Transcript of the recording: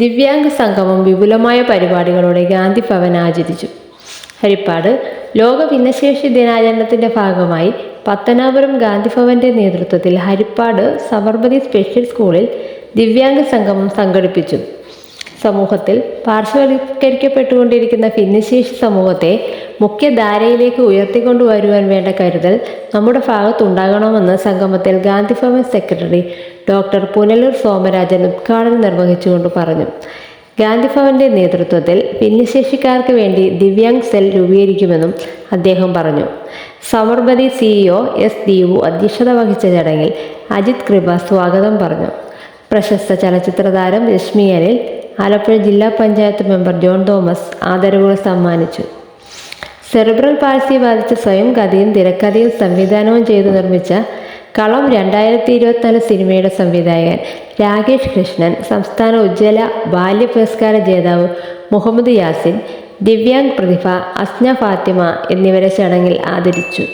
ദിവ്യാംഗ സംഗമം വിപുലമായ പരിപാടികളോടെ ഗാന്ധി ഭവൻ ആചരിച്ചു. ഹരിപ്പാട് ലോക ഭിന്നശേഷി ദിനാചരണത്തിന്റെ ഭാഗമായി പത്തനാപുരം ഗാന്ധി ഭവന്റെ നേതൃത്വത്തിൽ ഹരിപ്പാട് സബർമതി സ്പെഷ്യൽ സ്കൂളിൽ ദിവ്യാംഗ സംഗമം സംഘടിപ്പിച്ചു. സമൂഹത്തിൽ പാർശ്വവൽക്കരിക്കപ്പെട്ടുകൊണ്ടിരിക്കുന്ന ഭിന്നശേഷി സമൂഹത്തെ മുഖ്യധാരയിലേക്ക് ഉയർത്തിക്കൊണ്ടുവരുവാൻ വേണ്ട കരുതൽ നമ്മുടെ ഭാഗത്തുണ്ടാകണമെന്ന് സംഗമത്തിൽ ഗാന്ധി ഭവൻ സെക്രട്ടറി ഡോക്ടർ പുനലൂർ സോമരാജൻ ഉദ്ഘാടനം നിർവഹിച്ചുകൊണ്ട് പറഞ്ഞു. ഗാന്ധി ഭവന്റെ നേതൃത്വത്തിൽ ഭിന്നശേഷിക്കാർക്ക് വേണ്ടി ദിവ്യാംഗ് സെൽ രൂപീകരിക്കുമെന്നും അദ്ദേഹം പറഞ്ഞു. Sabarmati CEO S. ദീപു അധ്യക്ഷത വഹിച്ച ചടങ്ങിൽ അജിത് കൃപ സ്വാഗതം പറഞ്ഞു. പ്രശസ്ത ചലച്ചിത്ര താരം രശ്മി അനിൽ, ആലപ്പുഴ ജില്ലാ പഞ്ചായത്ത് മെമ്പർ ജോൺ തോമസ് ആദരവുകൾ സമ്മാനിച്ചു. സെറിബ്രൽ പാൾസി ബാധിച്ച് സ്വയം കഥയും തിരക്കഥയും സംവിധാനവും ചെയ്തു നിർമ്മിച്ച കളം 2024 സിനിമയുടെ സംവിധായകൻ രാകേഷ് കൃഷ്ണൻ, സംസ്ഥാന ഉജ്ജ്വല ബാല്യ പുരസ്കാര ജേതാവ് മുഹമ്മദ് യാസിൻ, ദിവ്യാംഗ് പ്രതിഭ അസ്ന ഫാത്തിമ എന്നിവരെ ചടങ്ങിൽ ആദരിച്ചു.